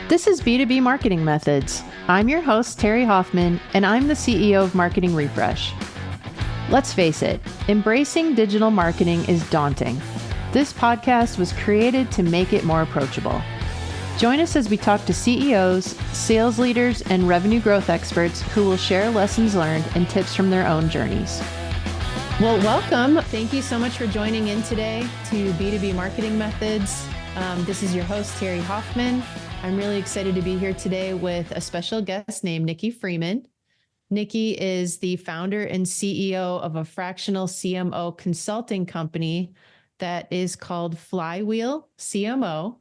This is B2B Marketing Methods. I'm your host, Terri Hoffman, and I'm the CEO of Marketing Refresh. Let's face it, embracing digital marketing is daunting. This podcast was created to make it more approachable. Join us as we talk to CEOs, sales leaders, and revenue growth experts who will share lessons learned and tips from their own journeys. Well, welcome. Thank you so much for joining in today to B2B Marketing Methods. This is your host, Terri Hoffman. I'm really excited to be here today with a special guest named Nikkie Freeman. Nikkie is the founder and CEO of a fractional CMO consulting company that is called Flywheel CMO.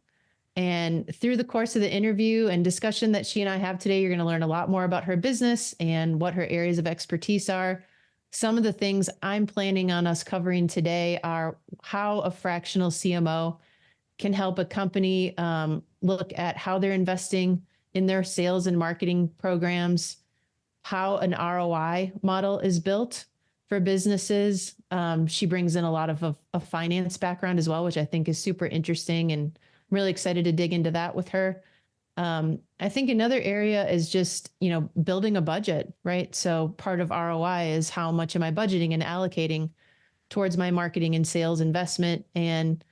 And through the course of the interview and discussion that she and I have today, you're going to learn a lot more about her business and what her areas of expertise are. Some of the things I'm planning on us covering today are how a fractional CMO can help a company look at how they're investing in their sales and marketing programs, how an ROI model is built for businesses. She brings in a lot of a finance background as well, which I think is super interesting, and I'm really excited to dig into that with her. I think another area is just, building a budget, right? So part of ROI is how much am I budgeting and allocating towards my marketing and sales investment, and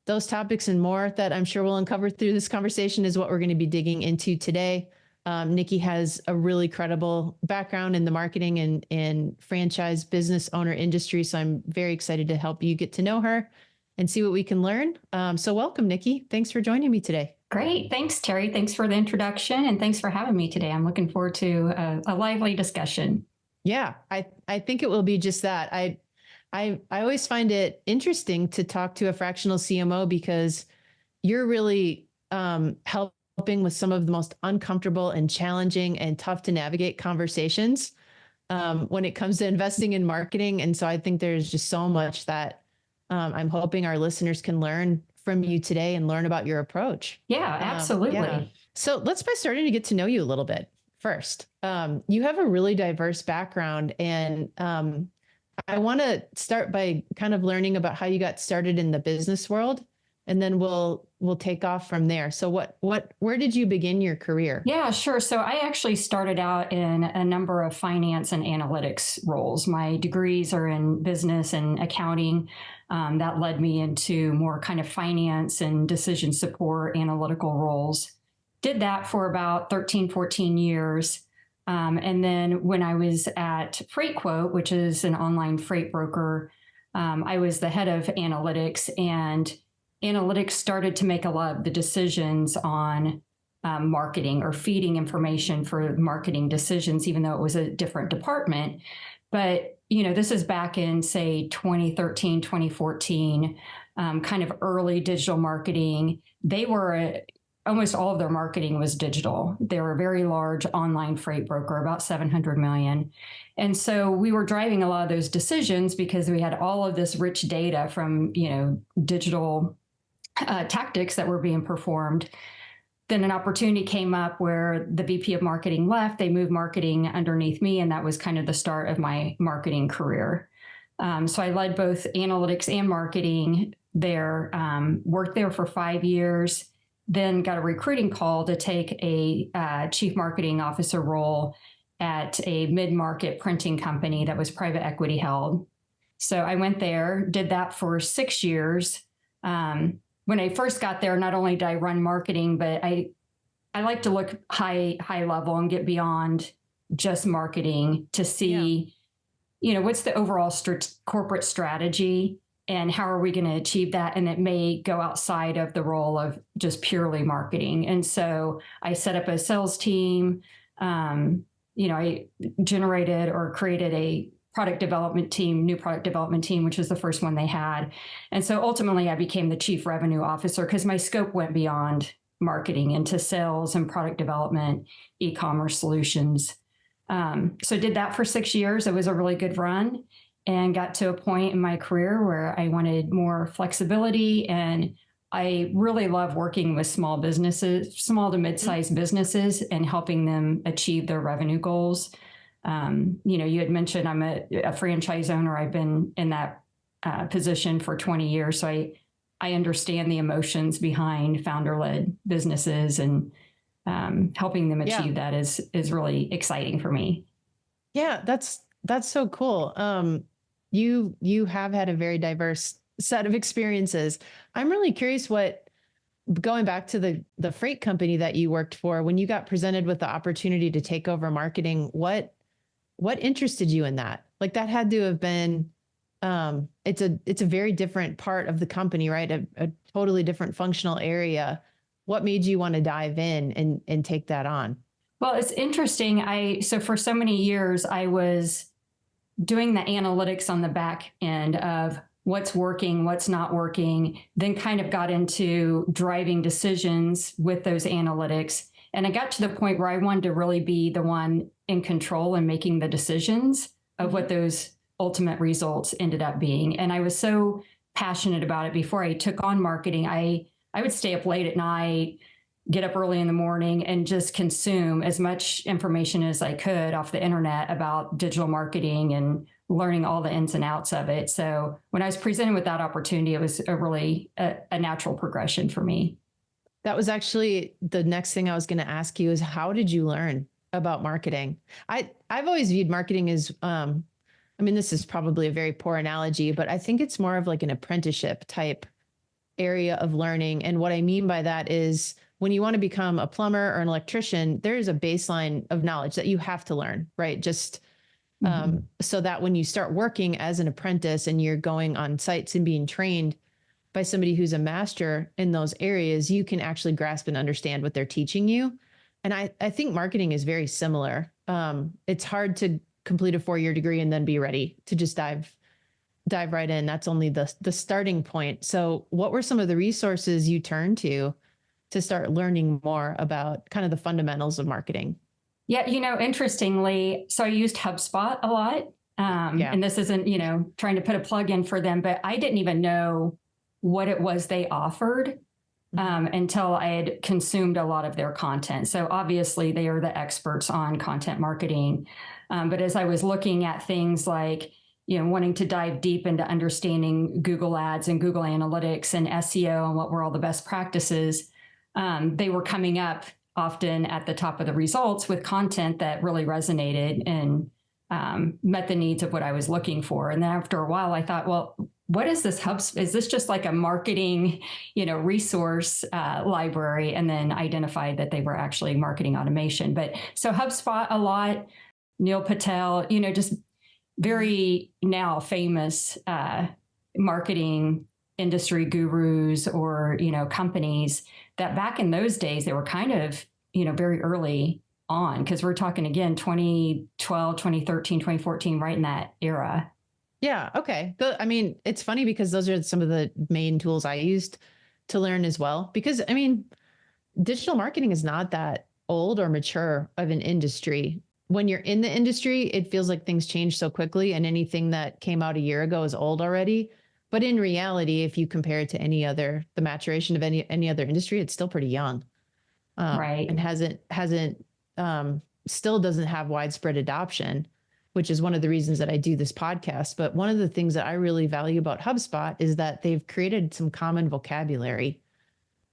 those topics and more that I'm sure we'll uncover through this conversation is what we're going to be digging into today. Nikkie has a really credible background in the marketing and franchise business owner industry. So I'm very excited to help you get to know her and see what we can learn. So welcome, Nikkie. Thanks for joining me today. Great. Thanks, Terri. Thanks for the introduction. And thanks for having me today. I'm looking forward to a lively discussion. Yeah, I think it will be just that. I always find it interesting to talk to a fractional CMO because you're really helping with some of the most uncomfortable and challenging and tough to navigate conversations when it comes to investing in marketing. And so I think there's just so much that I'm hoping our listeners can learn from you today and learn about your approach. Yeah, absolutely. Yeah. So let's by starting to get to know you a little bit first. You have a really diverse background, and I want to start by kind of learning about how you got started in the business world, and then we'll take off from there. So where did you begin your career? Yeah, sure. So I actually started out in a number of finance and analytics roles. My degrees are in business and accounting. That led me into more kind of finance and decision support analytical roles. Did that for about 13, 14 years. And then when I was at FreightQuote, which is an online freight broker, I was the head of analytics, and analytics started to make a lot of the decisions on marketing or feeding information for marketing decisions, even though it was a different department. But, this is back in, say, 2013, 2014, kind of early digital marketing. They were almost all of their marketing was digital. They were a very large online freight broker, about 700 million. And so we were driving a lot of those decisions because we had all of this rich data from, digital tactics that were being performed. Then an opportunity came up where the VP of marketing left. They moved marketing underneath me, and that was kind of the start of my marketing career. So I led both analytics and marketing there, worked there for 5 years, then got a recruiting call to take a chief marketing officer role at a mid-market printing company that was private equity held. So I went there, did that for 6 years. When I first got there, not only did I run marketing, but I like to look high level and get beyond just marketing to see, what's the overall corporate strategy and how are we going to achieve that? And it may go outside of the role of just purely marketing. And so I set up a sales team. I generated or created a new product development team, which was the first one they had. And so ultimately I became the chief revenue officer because my scope went beyond marketing into sales and product development, e-commerce solutions. So did that for 6 years. It was a really good run, and got to a point in my career where I wanted more flexibility. And I really love working with small to mid-sized businesses and helping them achieve their revenue goals. You had mentioned I'm a franchise owner. I've been in that position for 20 years. So I understand the emotions behind founder-led businesses and helping them achieve that is really exciting for me. Yeah, that's so cool. You have had a very diverse set of experiences. I'm really curious going back to the freight company that you worked for, when you got presented with the opportunity to take over marketing, what interested you in that? Like, that had to have been, it's a very different part of the company, right? A totally different functional area. What made you want to dive in and take that on? Well, it's interesting. So for so many years, I was doing the analytics on the back end of what's working, what's not working, then kind of got into driving decisions with those analytics. And I got to the point where I wanted to really be the one in control and making the decisions of what those ultimate results ended up being. And I was so passionate about it before I took on marketing. I would stay up late at night, get up early in the morning, and just consume as much information as I could off the internet about digital marketing and learning all the ins and outs of it. So when I was presented with that opportunity, it was a natural progression for me. That was actually the next thing I was going to ask you is, how did you learn about marketing? I've always viewed marketing as, this is probably a very poor analogy, but I think it's more of like an apprenticeship type area of learning. And what I mean by that is, when you want to become a plumber or an electrician, there is a baseline of knowledge that you have to learn, right? Just so that when you start working as an apprentice and you're going on sites and being trained by somebody who's a master in those areas, you can actually grasp and understand what they're teaching you. And I think marketing is very similar. It's hard to complete a 4-year degree and then be ready to just dive right in. That's only the starting point. So what were some of the resources you turned to start learning more about kind of the fundamentals of marketing? Yeah, interestingly, so I used HubSpot a lot. And this isn't, trying to put a plug in for them, but I didn't even know what it was they offered until I had consumed a lot of their content. So obviously they are the experts on content marketing. But as I was looking at things like, wanting to dive deep into understanding Google Ads and Google Analytics and SEO and what were all the best practices, they were coming up often at the top of the results with content that really resonated and met the needs of what I was looking for. And then after a while, I thought, well, what is this HubSpot? Is this just like a marketing, resource library? And then identified that they were actually marketing automation. But so HubSpot a lot, Neil Patel, just very now famous marketing industry gurus or, companies that back in those days, they were kind of, very early on, because we're talking again, 2012, 2013, 2014, right in that era. Yeah. Okay. It's funny because those are some of the main tools I used to learn as well, because digital marketing is not that old or mature of an industry. When you're in the industry, it feels like things change so quickly and anything that came out a year ago is old already. But in reality, if you compare it to the maturation of any other industry, it's still pretty young, right? And still doesn't have widespread adoption, which is one of the reasons that I do this podcast. But one of the things that I really value about HubSpot is that they've created some common vocabulary,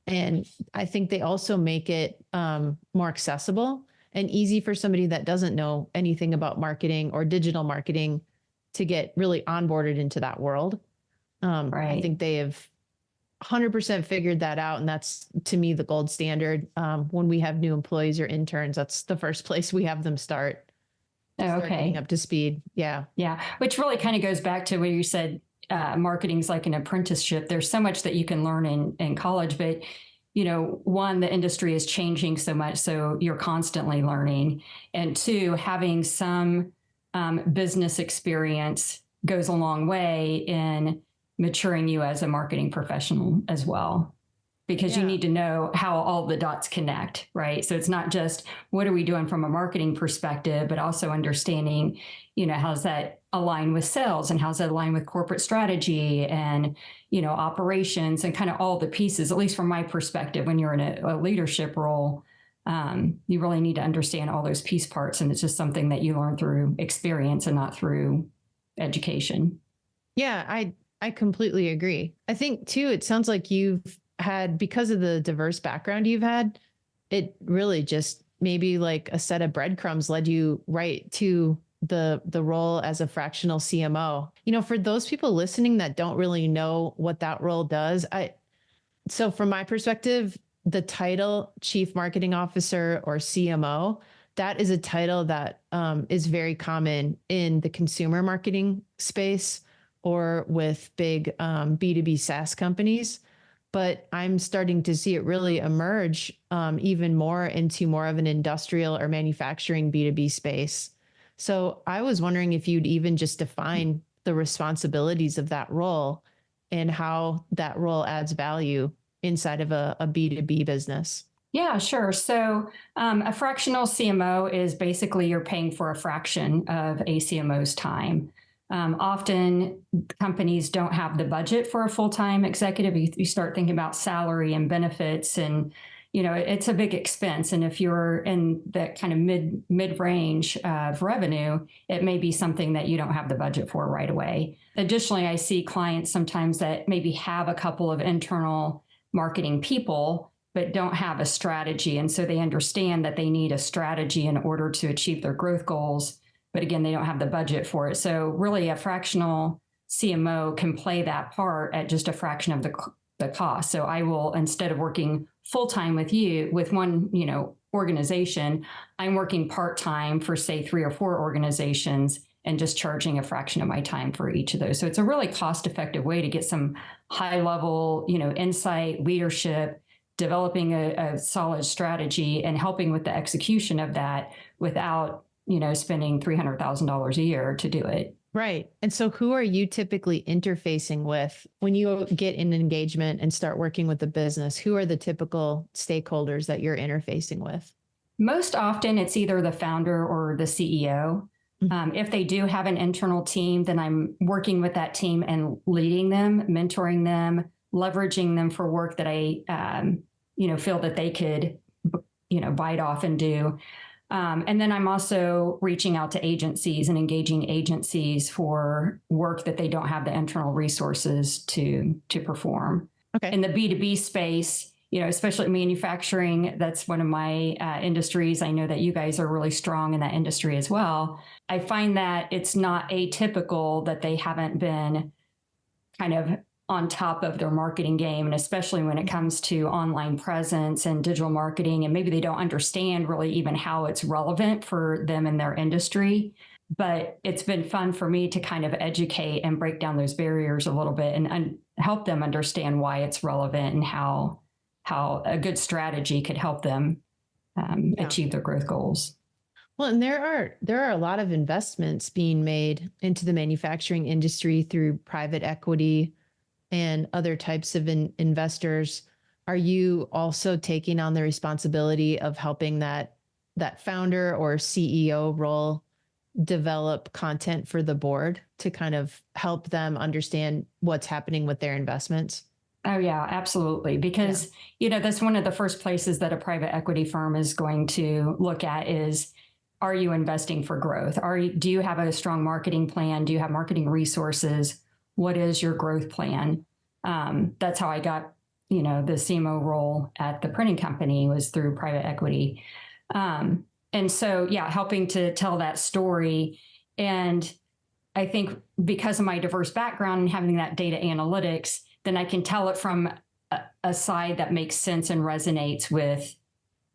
and I think they also make it more accessible and easy for somebody that doesn't know anything about marketing or digital marketing to get really onboarded into that world. Right. I think they have 100% figured that out. And that's, to me, the gold standard. When we have new employees or interns, that's the first place we have them start getting up to speed. Yeah. Yeah. Which really kind of goes back to where you said marketing is like an apprenticeship. There's so much that you can learn in college, but one, the industry is changing so much, so you're constantly learning. And two, having some business experience goes a long way in maturing you as a marketing professional as well, because you need to know how all the dots connect, right? So it's not just what are we doing from a marketing perspective, but also understanding, how's that align with sales and how's that align with corporate strategy and, operations and kind of all the pieces, at least from my perspective, when you're in a leadership role, you really need to understand all those piece parts. And it's just something that you learn through experience and not through education. Yeah, I completely agree. I think too, it sounds like you've had, because of the diverse background you've had, it really just maybe like a set of breadcrumbs led you right to the role as a fractional CMO. For those people listening that don't really know what that role does, so from my perspective, the title Chief Marketing Officer or CMO, that is a title that is very common in the consumer marketing space or with big B2B SaaS companies. But I'm starting to see it really emerge even more into more of an industrial or manufacturing B2B space. So I was wondering if you'd even just define the responsibilities of that role and how that role adds value inside of a B2B business. Yeah, sure. So a fractional CMO is basically you're paying for a fraction of a CMO's time. Often companies don't have the budget for a full-time executive. You start thinking about salary and benefits, and it's a big expense. And if you're in that kind of mid-range of revenue, it may be something that you don't have the budget for right away. Additionally, I see clients sometimes that maybe have a couple of internal marketing people, but don't have a strategy. And so they understand that they need a strategy in order to achieve their growth goals. But again, they don't have the budget for it. So really a fractional CMO can play that part at just a fraction of the cost. So I will, instead of working full-time with one, organization, I'm working part-time for say 3 or 4 organizations and just charging a fraction of my time for each of those. So it's a really cost-effective way to get some high-level, insight, leadership, developing a solid strategy and helping with the execution of that without, spending $300,000 a year to do it. Right. And so who are you typically interfacing with when you get in engagement and start working with the business? Who are the typical stakeholders that you're interfacing with? Most often it's either the founder or the CEO. If they do have an internal team, then I'm working with that team and leading them, mentoring them, leveraging them for work that I, feel that they could, bite off and do. And then I'm also reaching out to agencies and engaging agencies for work that they don't have the internal resources to perform. Okay. In the B2B space, especially manufacturing, that's one of my industries. I know that you guys are really strong in that industry as well. I find that it's not atypical that they haven't been kind of on top of their marketing game, and especially when it comes to online presence and digital marketing, and maybe they don't understand really even how it's relevant for them in their industry. But it's been fun for me to kind of educate and break down those barriers a little bit and help them understand why it's relevant and how a good strategy could help them achieve their growth goals. Well, and there are a lot of investments being made into the manufacturing industry through private equity and other types of investors. Are you also taking on the responsibility of helping that founder or CEO role develop content for the board to kind of help them understand what's happening with their investments? Oh, yeah, absolutely. Because, that's one of the first places that a private equity firm is going to look at is, are you investing for growth? Do you have a strong marketing plan? Do you have marketing resources? What is your growth plan? That's how I got, the CMO role at the printing company was through private equity. And so, helping to tell that story. And I think because of my diverse background and having that data analytics, then I can tell it from a side that makes sense and resonates with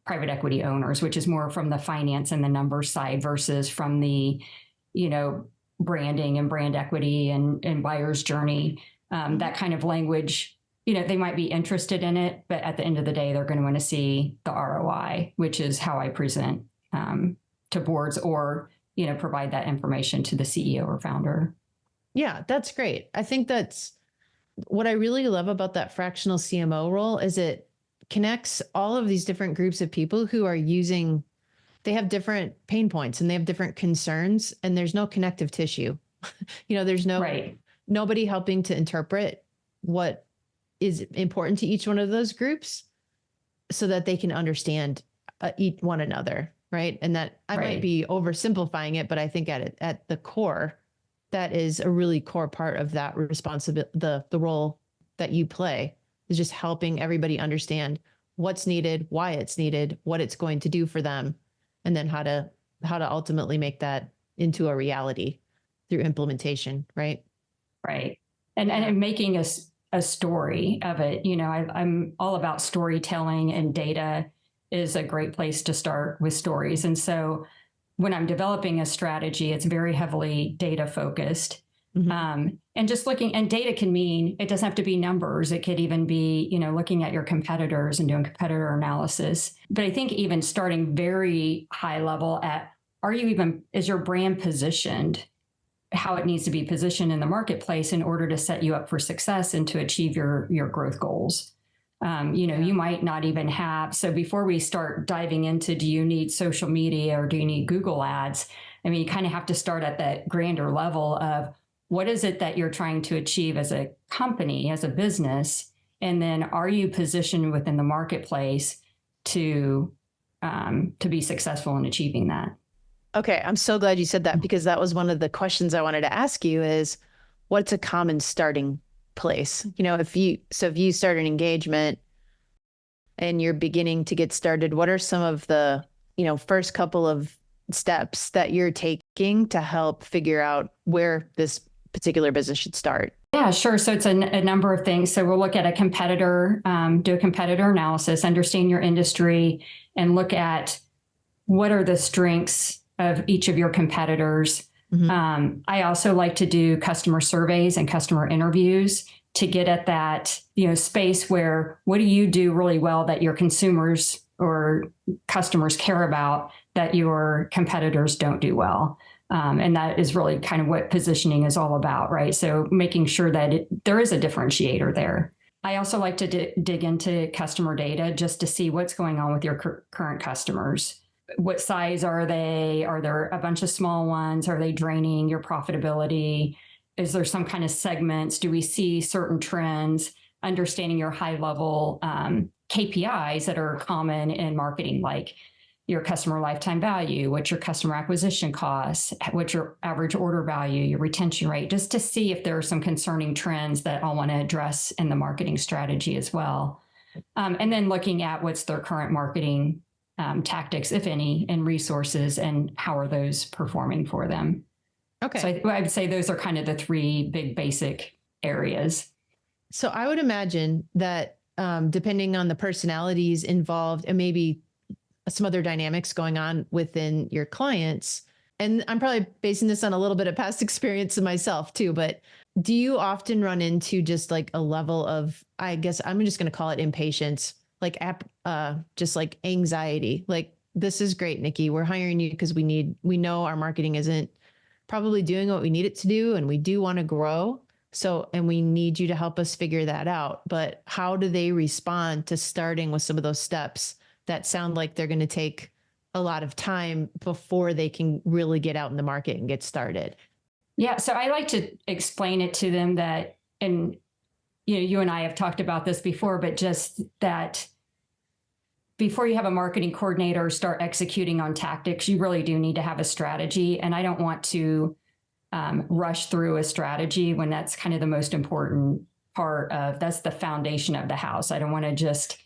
private equity owners, which is more from the finance and the numbers side versus from the, branding and brand equity and buyer's journey. That kind of language, they might be interested in it, but at the end of the day, they're going to want to see the ROI, which is how I present to boards or, provide that information to the CEO or founder. Yeah, that's great. I think that's what I really love about that fractional CMO role is it connects all of these different groups of people who are they have different pain points and they have different concerns, and there's no connective tissue. There's nobody helping to interpret what is important to each one of those groups so that they can understand one another. Right. And that I might be oversimplifying it, but I think at the core, that is a really core part of that responsibility. The role that you play is just helping everybody understand what's needed, why it's needed, what it's going to do for them, and then how to ultimately make that into a reality through implementation, right? Right. And making a story of it. I'm all about storytelling, and data is a great place to start with stories. And so when I'm developing a strategy, it's very heavily data focused. Mm-hmm. And just looking, and data can mean, it doesn't have to be numbers. It could even be, looking at your competitors and doing competitor analysis. But I think even starting very high level at, is your brand positioned how it needs to be positioned in the marketplace in order to set you up for success and to achieve your growth goals? You might not even have. So before we start diving into, do you need social media or do you need Google ads? I mean, you kind of have to start at that grander level of what is it that you're trying to achieve as a company, as a business? And then are you positioned within the marketplace to be successful in achieving that? Okay. I'm so glad you said that, because that was one of the questions I wanted to ask you is, what's a common starting place? If you start an engagement and you're beginning to get started, what are some of the, first couple of steps that you're taking to help figure out where this particular business should start? Yeah, sure. So it's a number of things. So we'll look at a competitor, do a competitor analysis, understand your industry, and look at what are the strengths of each of your competitors. Mm-hmm. I also like to do customer surveys and customer interviews to get at that, space where, what do you do really well that your consumers or customers care about that your competitors don't do well? And that is really kind of what positioning is all about, right? So making sure that there is a differentiator there. I also like to dig into customer data just to see what's going on with your current customers. What size are they? Are there a bunch of small ones? Are they draining your profitability? Is there some kind of segments? Do we see certain trends? Understanding your high level KPIs that are common in marketing, like your customer lifetime value, what's your customer acquisition costs, what's your average order value, your retention rate, just to see if there are some concerning trends that I'll want to address in the marketing strategy as well. And then looking at what's their current marketing tactics, if any, and resources, and how are those performing for them. Okay. So I would say those are kind of the three big basic areas. So I would imagine that depending on the personalities involved and maybe some other dynamics going on within your clients, and I'm probably basing this on a little bit of past experience of myself too, but do you often run into just like a level of, I guess I'm just going to call it impatience, like just like anxiety, like, this is great, Nikkie, we're hiring you because we know our marketing isn't probably doing what we need it to do, and we do want to grow. So, and we need you to help us figure that out. But how do they respond to starting with some of those steps that sound like they're going to take a lot of time before they can really get out in the market and get started? Yeah. So I like to explain it to them that, and you and I have talked about this before, but just that before you have a marketing coordinator start executing on tactics, you really do need to have a strategy. And I don't want to rush through a strategy when that's kind of the most important part of, that's the foundation of the house. I don't want to just,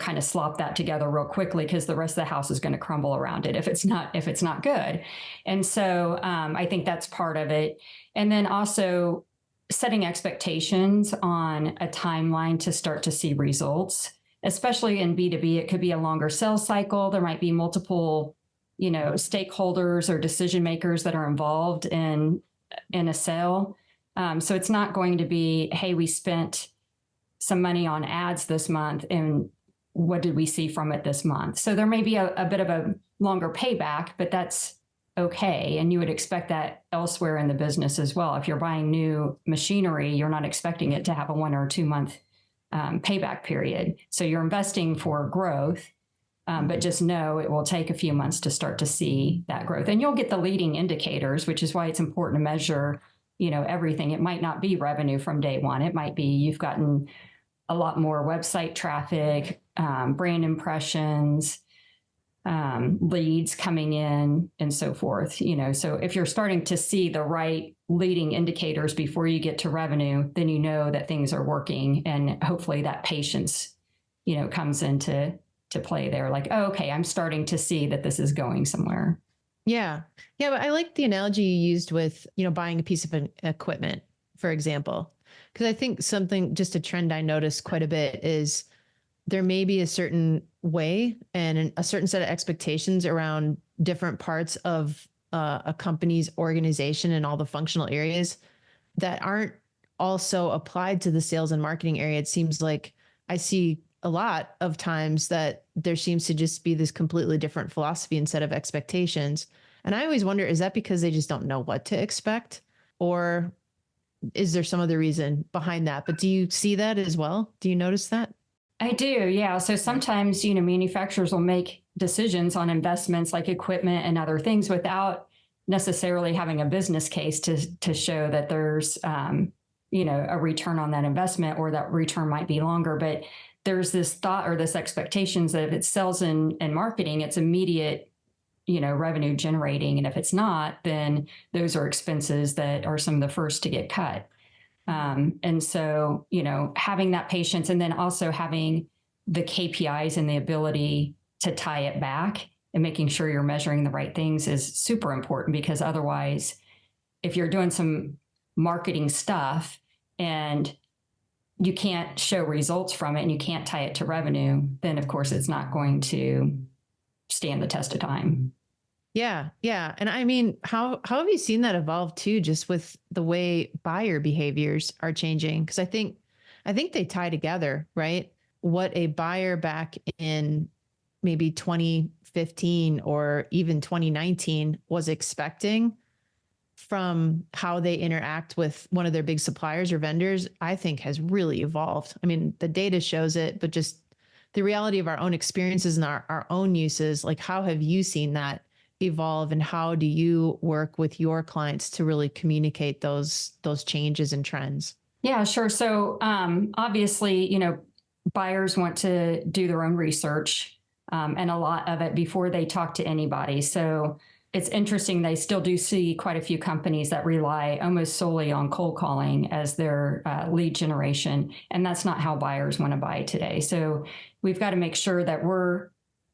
kind of slop that together real quickly, because the rest of the house is going to crumble around it if it's not good. And so I think that's part of it. And then also setting expectations on a timeline to start to see results, especially in B2B. It could be a longer sales cycle. There might be multiple, stakeholders or decision makers that are involved in a sale. So it's not going to be, hey, we spent some money on ads this month, and what did we see from it this month? So there may be a bit of a longer payback, but that's okay. And you would expect that elsewhere in the business as well. If you're buying new machinery, you're not expecting it to have a 1 or 2 month payback period. So you're investing for growth, but just know it will take a few months to start to see that growth. And you'll get the leading indicators, which is why it's important to measure, everything. It might not be revenue from day one. It might be you've gotten a lot more website traffic, brand impressions, leads coming in, and so forth. So if you're starting to see the right leading indicators before you get to revenue, then you know that things are working, and hopefully that patience, comes into play there. Like, oh, okay, I'm starting to see that this is going somewhere. Yeah. Yeah. But I like the analogy you used with, buying a piece of equipment, for example, because I think just a trend I noticed quite a bit is there may be a certain way and a certain set of expectations around different parts of a company's organization and all the functional areas that aren't also applied to the sales and marketing area. It seems like I see a lot of times that there seems to just be this completely different philosophy and set of expectations. And I always wonder, is that because they just don't know what to expect? Or is there some other reason behind that? But do you see that as well? Do you notice that? I do. Yeah. So sometimes, manufacturers will make decisions on investments like equipment and other things without necessarily having a business case to show that there's, a return on that investment, or that return might be longer. But there's this thought or this expectations that if it sells in marketing, it's immediate, revenue generating. And if it's not, then those are expenses that are some of the first to get cut. And so, having that patience, and then also having the KPIs and the ability to tie it back and making sure you're measuring the right things is super important, because otherwise, if you're doing some marketing stuff and you can't show results from it and you can't tie it to revenue, then of course it's not going to stand the test of time. Yeah. Yeah. And I mean, how have you seen that evolve too, just with the way buyer behaviors are changing? Because I think they tie together, right? What a buyer back in maybe 2015 or even 2019 was expecting from how they interact with one of their big suppliers or vendors, I think has really evolved. I mean, the data shows it, but just the reality of our own experiences and our own uses, like how have you seen that evolve, and how do you work with your clients to really communicate those changes and trends? Yeah, sure. So obviously, buyers want to do their own research, and a lot of it before they talk to anybody. So it's interesting. They still do see quite a few companies that rely almost solely on cold calling as their lead generation. And that's not how buyers want to buy today. So we've got to make sure that we're,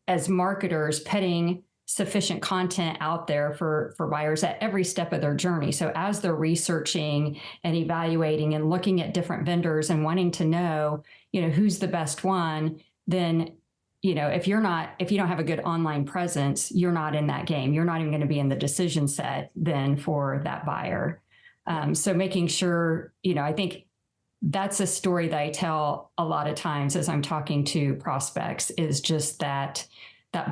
as marketers, putting sufficient content out there for buyers at every step of their journey. So as they're researching and evaluating and looking at different vendors and wanting to know, who's the best one, then, if you don't have a good online presence, you're not in that game. You're not even going to be in the decision set then for that buyer. So making sure, I think that's a story that I tell a lot of times as I'm talking to prospects, is just that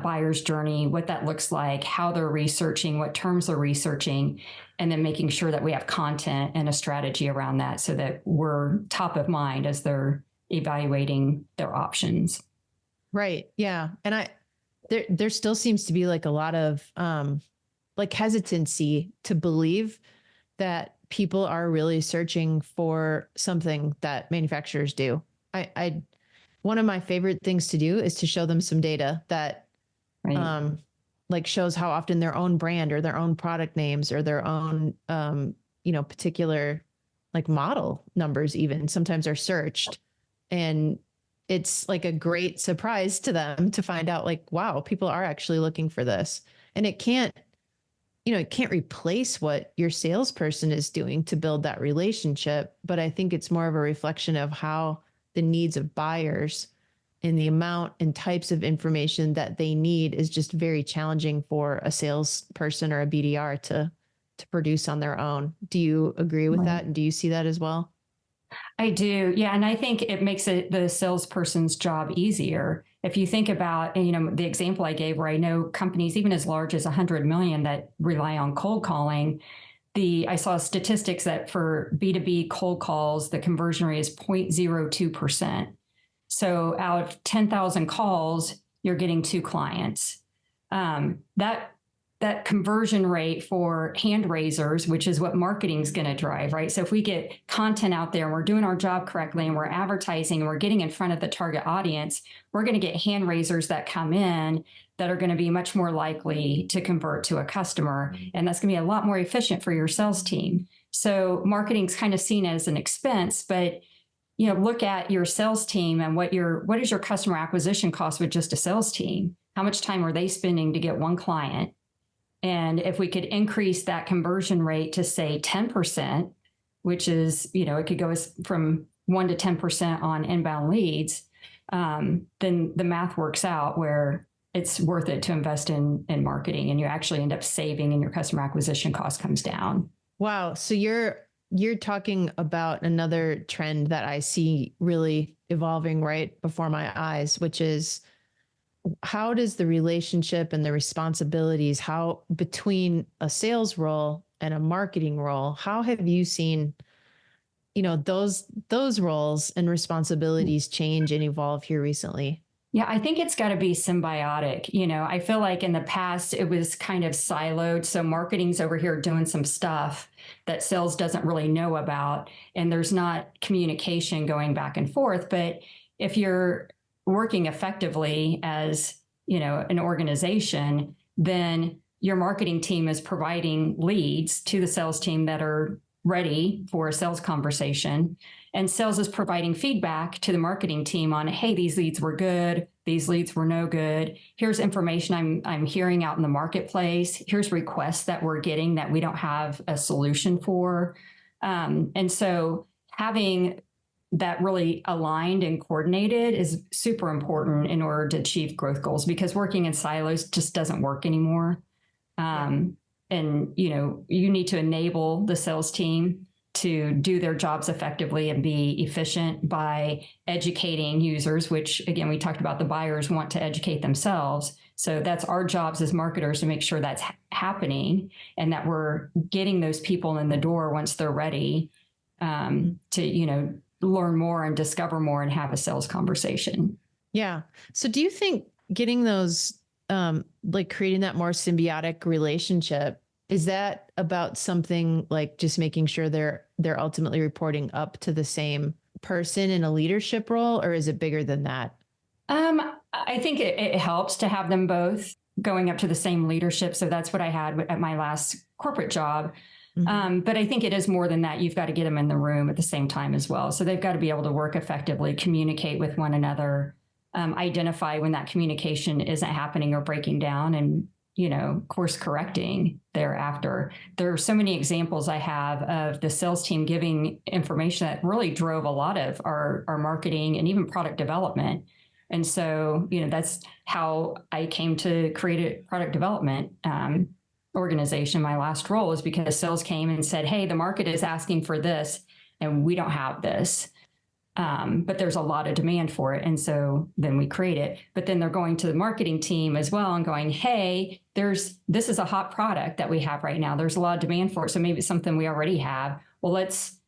buyer's journey, what that looks like, how they're researching, what terms they're researching, and then making sure that we have content and a strategy around that so that we're top of mind as they're evaluating their options. Right. Yeah. And there still seems to be like a lot of hesitancy to believe that people are really searching for something that manufacturers do. One of my favorite things to do is to show them some data that right. Shows how often their own brand or their own product names or their own, particular model numbers even sometimes are searched. And it's like a great surprise to them to find out wow, people are actually looking for this. And it can't replace what your salesperson is doing to build that relationship. But I think it's more of a reflection of how the needs of buyers and the amount and types of information that they need is just very challenging for a salesperson or a BDR to produce on their own. Do you agree with that? And do you see that as well? I do. Yeah. And I think it makes the salesperson's job easier. If you think about, the example I gave where I know companies, even as large as 100 million that rely on cold calling, I saw statistics that for B2B cold calls, the conversion rate is 0.02%. So out of 10,000 calls, you're getting 2 clients. That conversion rate for handraisers, which is what marketing is going to drive, right? So if we get content out there and we're doing our job correctly and we're advertising and we're getting in front of the target audience, we're going to get handraisers that come in that are going to be much more likely to convert to a customer. And that's going to be a lot more efficient for your sales team. So marketing is kind of seen as an expense, but look at your sales team and what is your customer acquisition cost with just a sales team? How much time are they spending to get one client? And if we could increase that conversion rate to say 10%, which is, it could go from 1 to 10% on inbound leads, then the math works out where it's worth it to invest in marketing, and you actually end up saving and your customer acquisition cost comes down. Wow. So you're talking about another trend that I see really evolving right before my eyes, which is how does the relationship and the responsibilities, how between a sales role and a marketing role, how have you seen, those roles and responsibilities change and evolve here recently? Yeah, I think it's got to be symbiotic. I feel like in the past it was kind of siloed. So marketing's over here doing some stuff that sales doesn't really know about, and there's not communication going back and forth. But if you're working effectively as, an organization, then your marketing team is providing leads to the sales team that are ready for a sales conversation. And sales is providing feedback to the marketing team on, hey, these leads were good. These leads were no good. Here's information I'm hearing out in the marketplace. Here's requests that we're getting that we don't have a solution for. And so having that really aligned and coordinated is super important in order to achieve growth goals, because working in silos just doesn't work anymore. And, you need to enable the sales team to do their jobs effectively and be efficient by educating users, which, again, we talked about the buyers want to educate themselves. So that's our jobs as marketers to make sure that's happening and that we're getting those people in the door once they're ready to, learn more and discover more and have a sales conversation. Yeah. So do you think getting those, creating that more symbiotic relationship, is that about something like just making sure they're ultimately reporting up to the same person in a leadership role, or is it bigger than that? I think it helps to have them both going up to the same leadership. So that's what I had at my last corporate job. Mm-hmm. But I think it is more than that. You've got to get them in the room at the same time as well. So they've got to be able to work effectively, communicate with one another, identify when that communication isn't happening or breaking down, and course correcting thereafter. There are so many examples I have of the sales team giving information that really drove a lot of our marketing and even product development. And so, that's how I came to create a product development organization. My last role is because sales came and said, hey, the market is asking for this and we don't have this. But there's a lot of demand for it. And so then we create it. But then they're going to the marketing team as well and going, hey, this is a hot product that we have right now. There's a lot of demand for it. So maybe it's something we already have. Well, let's,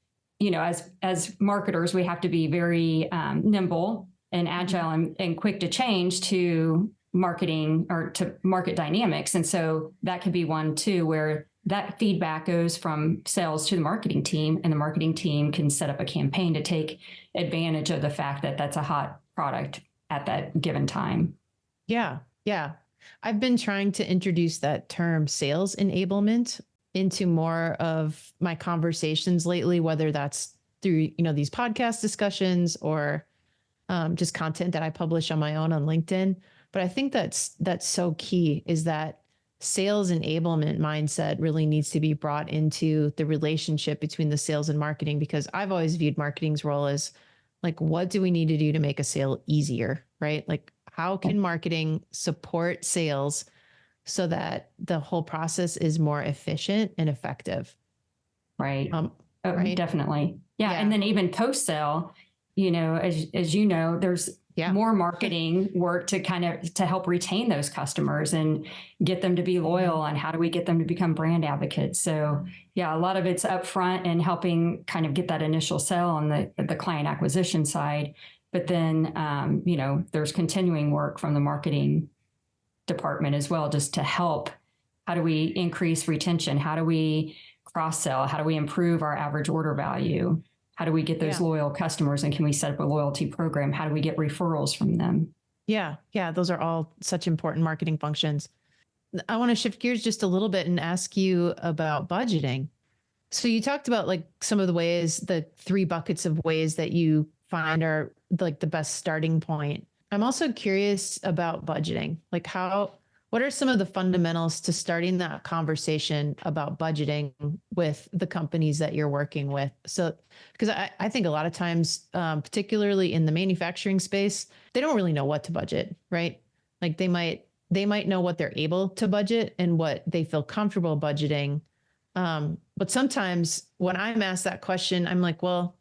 as marketers, we have to be very nimble and agile and quick to change to marketing or to market dynamics. And so that could be one too, where that feedback goes from sales to the marketing team, and the marketing team can set up a campaign to take advantage of the fact that that's a hot product at that given time. Yeah. Yeah. I've been trying to introduce that term sales enablement into more of my conversations lately, whether that's through, these podcast discussions or just content that I publish on my own on LinkedIn. But I think that's so key, is that sales enablement mindset really needs to be brought into the relationship between the sales and marketing, because I've always viewed marketing's role as like, what do we need to do to make a sale easier, right? Like, how can marketing support sales so that the whole process is more efficient and effective? Right. Right. Definitely. Yeah. And then even post-sale, as you know, there's more marketing work to help retain those customers and get them to be loyal, and how do we get them to become brand advocates? So a lot of it's upfront and helping kind of get that initial sale on the client acquisition side. But then, there's continuing work from the marketing department as well, just to help. How do we increase retention? How do we cross-sell? How do we improve our average order value? How do we get those loyal customers, and can we set up a loyalty program? How do we get referrals from them? Yeah. Yeah. Those are all such important marketing functions. I want to shift gears just a little bit and ask you about budgeting. So you talked about like some of the 3 buckets of ways that you find are like the best starting point. I'm also curious about budgeting. Like what are some of the fundamentals to starting that conversation about budgeting with the companies that you're working with? So, because I think a lot of times, particularly in the manufacturing space, they don't really know what to budget, right? Like they might know what they're able to budget and what they feel comfortable budgeting. But sometimes when I'm asked that question, I'm like, well,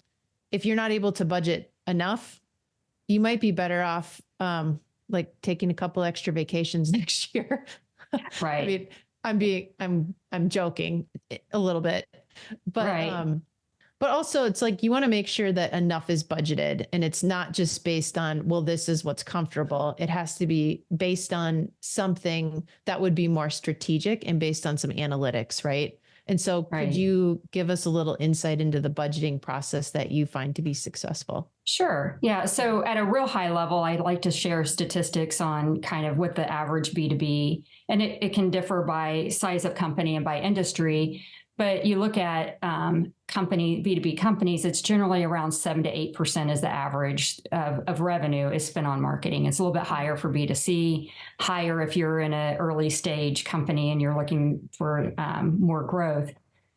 if you're not able to budget enough, you might be better off like taking a couple extra vacations next year. Right. I mean, I'm joking a little bit, but Right. but also it's like you want to make sure that enough is budgeted and it's not just based on, well, this is what's comfortable. It has to be based on something that would be more strategic and based on some analytics, right? And so could you give us a little insight into the budgeting process that you find to be successful? Sure. Yeah. So at a real high level, I'd like to share statistics on kind of what the average B2B, and it can differ by size of company and by industry. But you look at B2B companies, it's generally around 7 to 8% is the average of revenue is spent on marketing. It's a little bit higher for B2C, higher if you're in an early stage company and you're looking for more growth.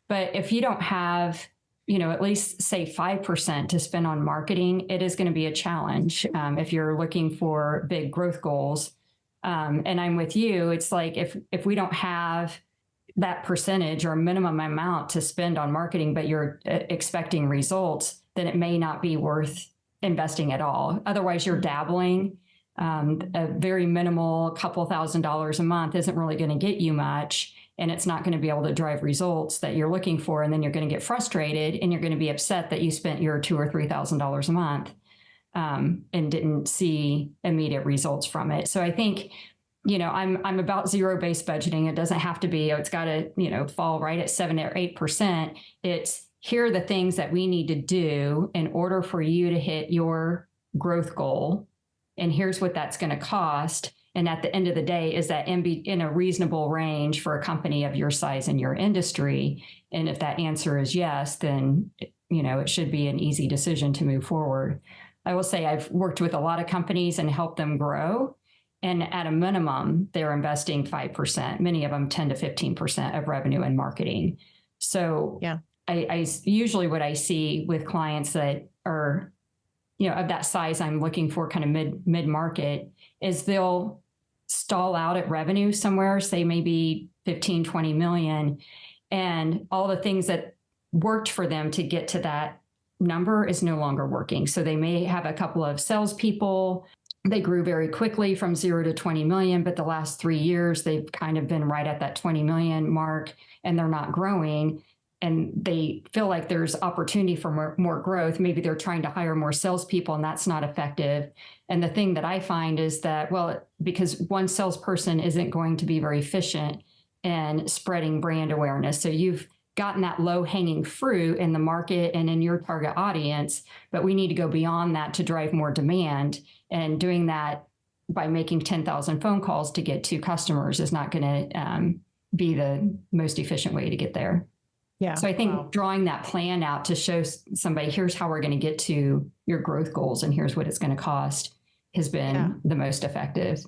But if you don't have, at least say 5% to spend on marketing, it is going to be a challenge if you're looking for big growth goals. And I'm with you. It's like if we don't have that percentage or minimum amount to spend on marketing, but you're expecting results, then it may not be worth investing at all. Otherwise, you're dabbling. A very minimal couple $1,000s a month isn't really going to get you much, and it's not going to be able to drive results that you're looking for. And then you're going to get frustrated and you're going to be upset that you spent your $2,000 or $3,000 a month and didn't see immediate results from it. So I think I'm about zero-based budgeting. It doesn't have to be, it's got to, fall right at 7 or 8%. It's here are the things that we need to do in order for you to hit your growth goal. And here's what that's going to cost. And at the end of the day, is that in a reasonable range for a company of your size and your industry? And if that answer is yes, then, it should be an easy decision to move forward. I will say I've worked with a lot of companies and helped them grow. And at a minimum, they're investing 5%, many of them 10 to 15% of revenue in marketing. So yeah, I usually what I see with clients that are, of that size I'm looking for kind of mid-market is they'll stall out at revenue somewhere, say maybe 15, 20 million. And all the things that worked for them to get to that number is no longer working. So they may have a couple of salespeople. They grew very quickly from 0 to 20 million, but the last 3 years, they've kind of been right at that 20 million mark and they're not growing. And they feel like there's opportunity for more growth. Maybe they're trying to hire more salespeople and that's not effective. And the thing that I find is that, because one salesperson isn't going to be very efficient in spreading brand awareness. So you've gotten that low hanging fruit in the market and in your target audience, but we need to go beyond that to drive more demand. And doing that by making 10,000 phone calls to get 2 customers is not going to be the most efficient way to get there. Yeah. So I think drawing that plan out to show somebody, here's how we're going to get to your growth goals and here's what it's going to cost has been the most effective.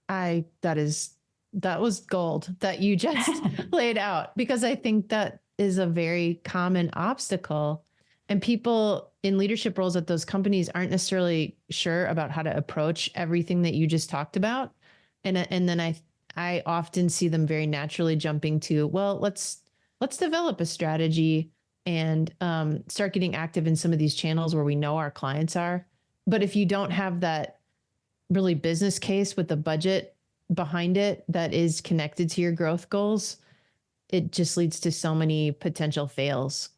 That was gold that you just laid out, because I think that is a very common obstacle. And people in leadership roles at those companies aren't necessarily sure about how to approach everything that you just talked about. And then I often see them very naturally jumping to, well, let's develop a strategy and start getting active in some of these channels where we know our clients are. But if you don't have that really business case with the budget behind it that is connected to your growth goals, it just leads to so many potential fails.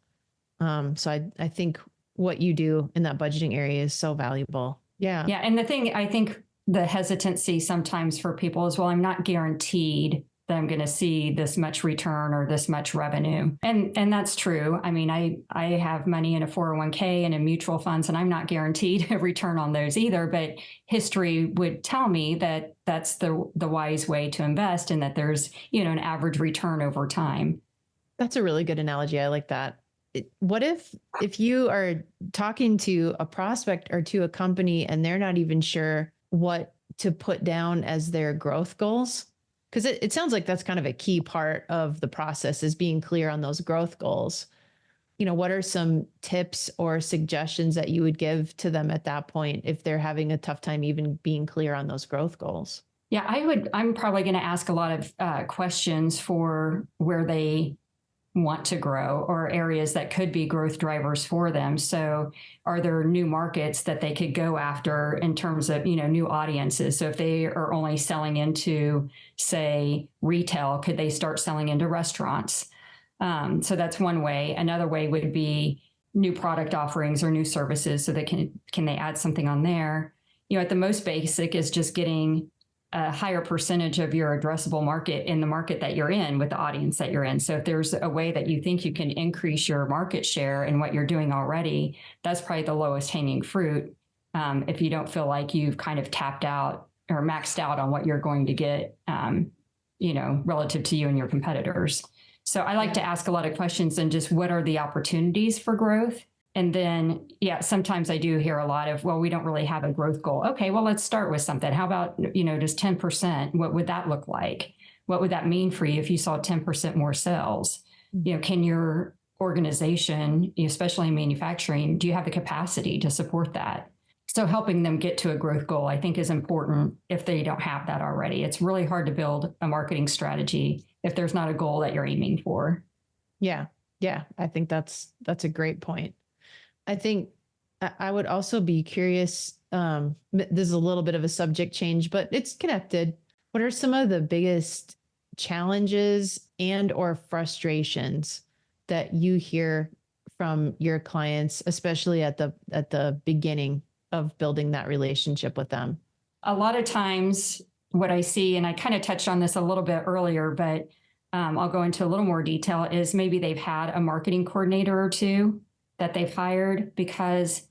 So I think what you do in that budgeting area is so valuable. Yeah. Yeah. And the thing, I think the hesitancy sometimes for people is, well, I'm not guaranteed that I'm going to see this much return or this much revenue. And that's true. I mean, I have money in a 401k and in mutual funds, and I'm not guaranteed a return on those either. But history would tell me that that's the wise way to invest and that there's, an average return over time. That's a really good analogy. I like that. what if you are talking to a prospect or to a company and they're not even sure what to put down as their growth goals? Because it sounds like that's kind of a key part of the process, is being clear on those growth goals. What are some tips or suggestions that you would give to them at that point if they're having a tough time even being clear on those growth goals? Yeah, I'm probably going to ask a lot of questions for where they want to grow or areas that could be growth drivers for them. So are there new markets that they could go after in terms of, new audiences? So if they are only selling into, say, retail, could they start selling into restaurants? So that's one way. Another way would be new product offerings or new services. So they can they add something on there? At the most basic is just getting a higher percentage of your addressable market in the market that you're in with the audience that you're in. So if there's a way that you think you can increase your market share in what you're doing already, that's probably the lowest hanging fruit. If you don't feel like you've kind of tapped out or maxed out on what you're going to get, relative to you and your competitors. So I like to ask a lot of questions and just what are the opportunities for growth? And then, sometimes I do hear a lot of, well, we don't really have a growth goal. Okay, well, let's start with something. How about, just 10%? What would that look like? What would that mean for you if you saw 10% more sales? Can your organization, especially in manufacturing, do you have the capacity to support that? So helping them get to a growth goal, I think, is important if they don't have that already. It's really hard to build a marketing strategy if there's not a goal that you're aiming for. Yeah. I think that's a great point. I think I would also be curious. This is a little bit of a subject change, but it's connected. What are some of the biggest challenges and or frustrations that you hear from your clients, especially at the beginning of building that relationship with them? A lot of times what I see, and I kind of touched on this a little bit earlier, but I'll go into a little more detail, is maybe they've had a marketing coordinator or two that they've hired because,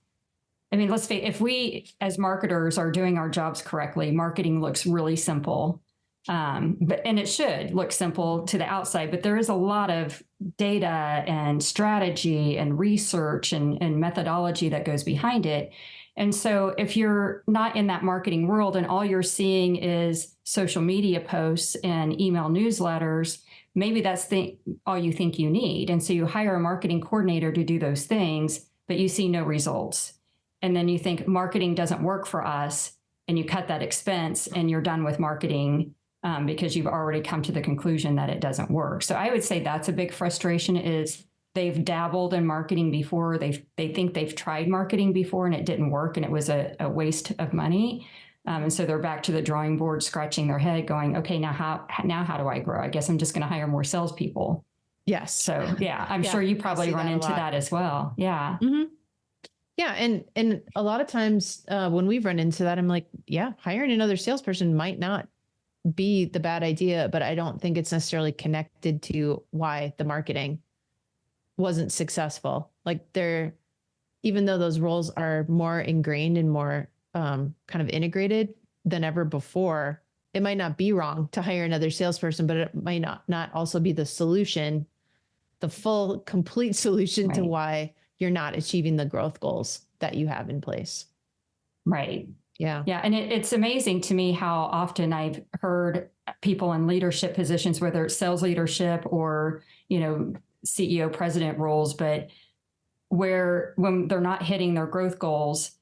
let's say if we as marketers are doing our jobs correctly, marketing looks really simple. And it should look simple to the outside, but there is a lot of data and strategy and research and methodology that goes behind it. And so if you're not in that marketing world and all you're seeing is social media posts and email newsletters, maybe that's all you think you need. And so you hire a marketing coordinator to do those things, but you see no results. And then you think marketing doesn't work for us, and you cut that expense and you're done with marketing because you've already come to the conclusion that it doesn't work. So I would say that's a big frustration, is they've dabbled in marketing before. They think they've tried marketing before and it didn't work and it was a waste of money. And so they're back to the drawing board, scratching their head going, okay, now how do I grow? I guess I'm just going to hire more salespeople. Yes. So I'm sure you probably run into that as well. Yeah. Mm-hmm. Yeah. And a lot of times when we've run into that, I'm like, hiring another salesperson might not be the bad idea, but I don't think it's necessarily connected to why the marketing wasn't successful. Like even though those roles are more ingrained and more kind of integrated than ever before, it might not be wrong to hire another salesperson, but it might not also be the solution, the full, complete solution to why you're not achieving the growth goals that you have in place. Right. Yeah. Yeah. And it's amazing to me how often I've heard people in leadership positions, whether it's sales leadership or, CEO president roles, but when they're not hitting their growth goals,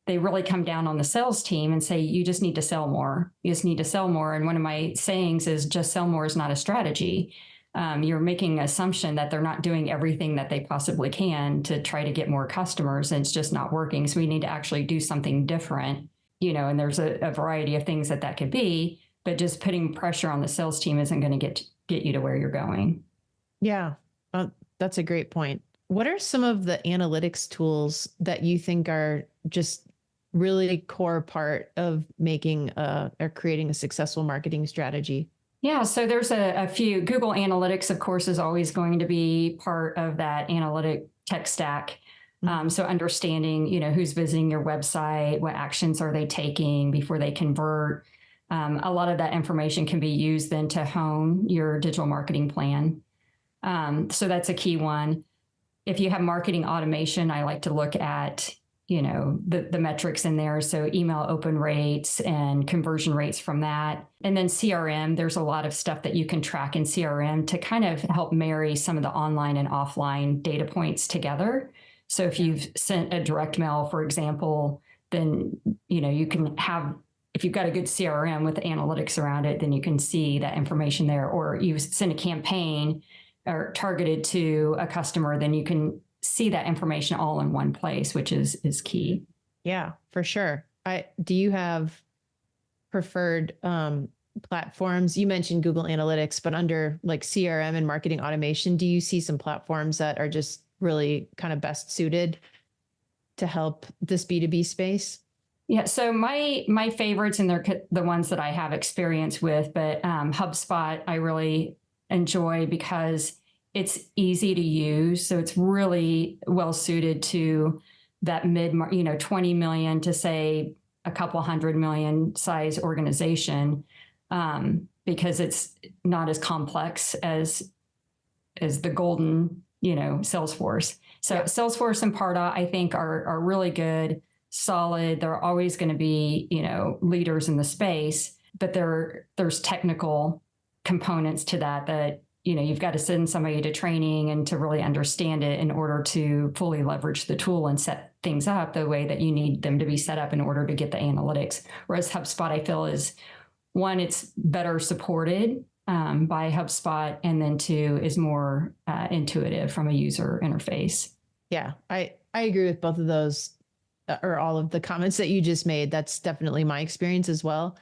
they really come down on the sales team and say, you just need to sell more. You just need to sell more. And one of my sayings is just sell more is not a strategy. You're making an assumption that they're not doing everything that they possibly can to try to get more customers, and it's just not working. So we need to actually do something different, and there's a variety of things that could be, but just putting pressure on the sales team isn't going to get you to where you're going. Yeah, that's a great point. What are some of the analytics tools that you think are just really core part of making or creating a successful marketing strategy? Yeah, so there's a few. Google Analytics, of course, is always going to be part of that analytic tech stack. So understanding, who's visiting your website, what actions are they taking before they convert. A lot of that information can be used then to hone your digital marketing plan. So that's a key one. if you have marketing automation, I like to look at, the metrics in there. So email open rates and conversion rates from that. And then CRM, there's a lot of stuff that you can track in CRM to kind of help marry some of the online and offline data points together. So if you've sent a direct mail, for example, then, you can have, if you've got a good CRM with the analytics around it, then you can see that information there. Or you send a campaign or targeted to a customer, then you can see that information all in one place, which is key. Yeah, for sure. Do you have preferred platforms? You mentioned Google Analytics, but under like CRM and marketing automation, do you see some platforms that are just really kind of best suited to help this B2B space? Yeah, so my favorites, and they're the ones that I have experience with, but HubSpot I really enjoy because it's easy to use. So it's really well suited to that 20 million to say a couple 100 million size organization, because it's not as complex as the golden, Salesforce. So yeah. Salesforce and Pardot, I think are really good, solid. They're always going to be, leaders in the space, but there's technical components to that, you've got to send somebody to training and to really understand it in order to fully leverage the tool and set things up the way that you need them to be set up in order to get the analytics. Whereas HubSpot, I feel, is one, it's better supported by HubSpot, and then two, is more intuitive from a user interface. Yeah, I agree with both of those, or all of the comments that you just made. That's definitely my experience as well.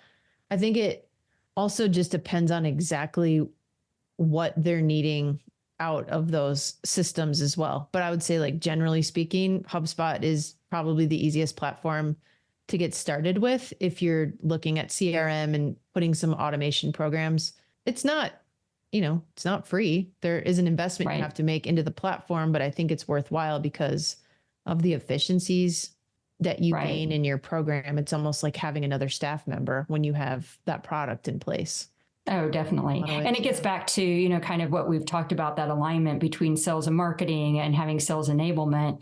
I think it also just depends on exactly what they're needing out of those systems as well. But I would say, like, generally speaking, HubSpot is probably the easiest platform to get started with if you're looking at CRM and putting some automation programs. It's not, it's not free. There is an investment you have to make into the platform, but I think it's worthwhile because of the efficiencies that you gain in your program. It's almost like having another staff member when you have that product in place. Oh, definitely. And it gets back to, kind of what we've talked about, that alignment between sales and marketing and having sales enablement.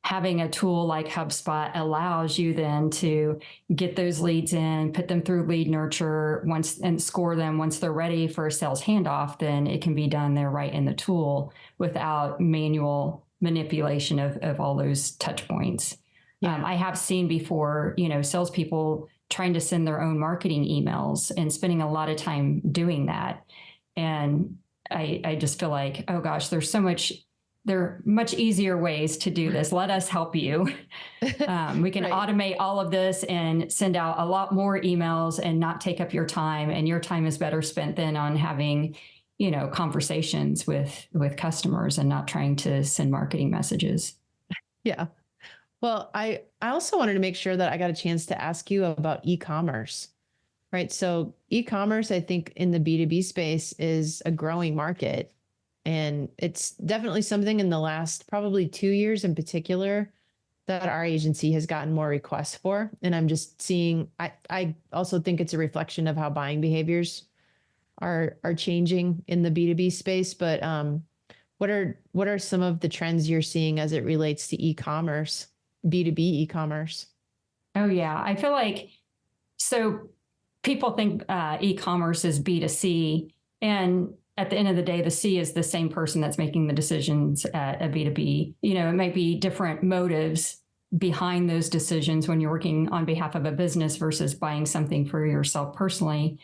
Having a tool like HubSpot allows you then to get those leads in, put them through lead nurture and score them once they're ready for a sales handoff. Then it can be done there right in the tool without manual manipulation of all those touch points. Yeah. I have seen before, salespeople trying to send their own marketing emails and spending a lot of time doing that. And I just feel like, oh gosh, there are much easier ways to do this. Let us help you. We can automate all of this and send out a lot more emails and not take up your time. And your time is better spent then on having, conversations with customers and not trying to send marketing messages. Yeah. Well, I also wanted to make sure that I got a chance to ask you about e-commerce, right? So e-commerce, I think, in the B2B space is a growing market. And it's definitely something in the last probably 2 years in particular that our agency has gotten more requests for. And I'm just seeing, I also think it's a reflection of how buying behaviors are changing in the B2B space. But what are some of the trends you're seeing as it relates to e-commerce? B2B e-commerce? Oh, yeah. I feel like, so people think e-commerce is B2C, and at the end of the day, the C is the same person that's making the decisions at a B2B. It might be different motives behind those decisions when you're working on behalf of a business versus buying something for yourself personally.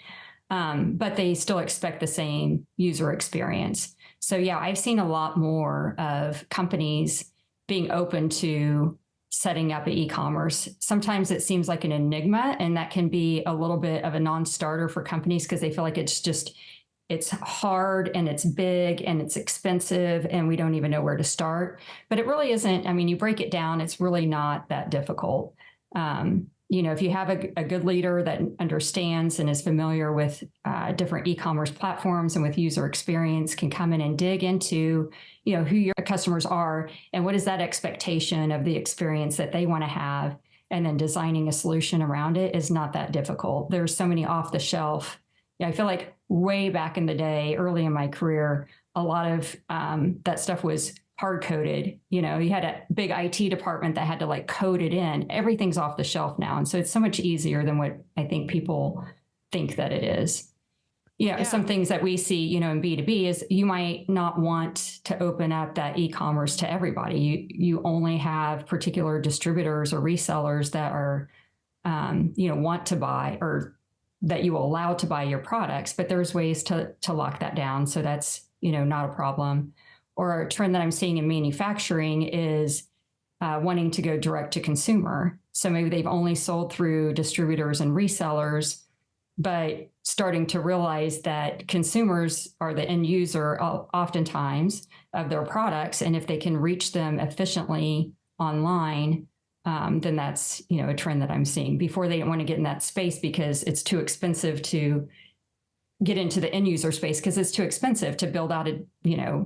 But they still expect the same user experience. So yeah, I've seen a lot more of companies being open to setting up an e-commerce. Sometimes it seems like an enigma, and that can be a little bit of a non-starter for companies because they feel like it's hard and it's big and it's expensive and we don't even know where to start. But it really isn't. I mean, you break it down, it's really not that difficult. If you have a good leader that understands and is familiar with different e-commerce platforms and with user experience, can come in and dig into, who your customers are and what is that expectation of the experience that they want to have, and then designing a solution around it is not that difficult. There's so many off the shelf. I feel like way back in the day, early in my career, a lot of that stuff was hard coded. You had a big IT department that had to like code it in. Everything's off the shelf now. And so it's so much easier than what I think people think that it is. Yeah. Some things that we see, in B2B is you might not want to open up that e-commerce to everybody. You only have particular distributors or resellers that are, want to buy or that you will allow to buy your products, but there's ways to lock that down. So that's, not a problem. Or a trend that I'm seeing in manufacturing is wanting to go direct to consumer. So maybe they've only sold through distributors and resellers, but starting to realize that consumers are the end user oftentimes of their products. And if they can reach them efficiently online, then that's, a trend that I'm seeing. Before, they didn't want to get in that space because it's too expensive to get into the end user space, because it's too expensive to build out a,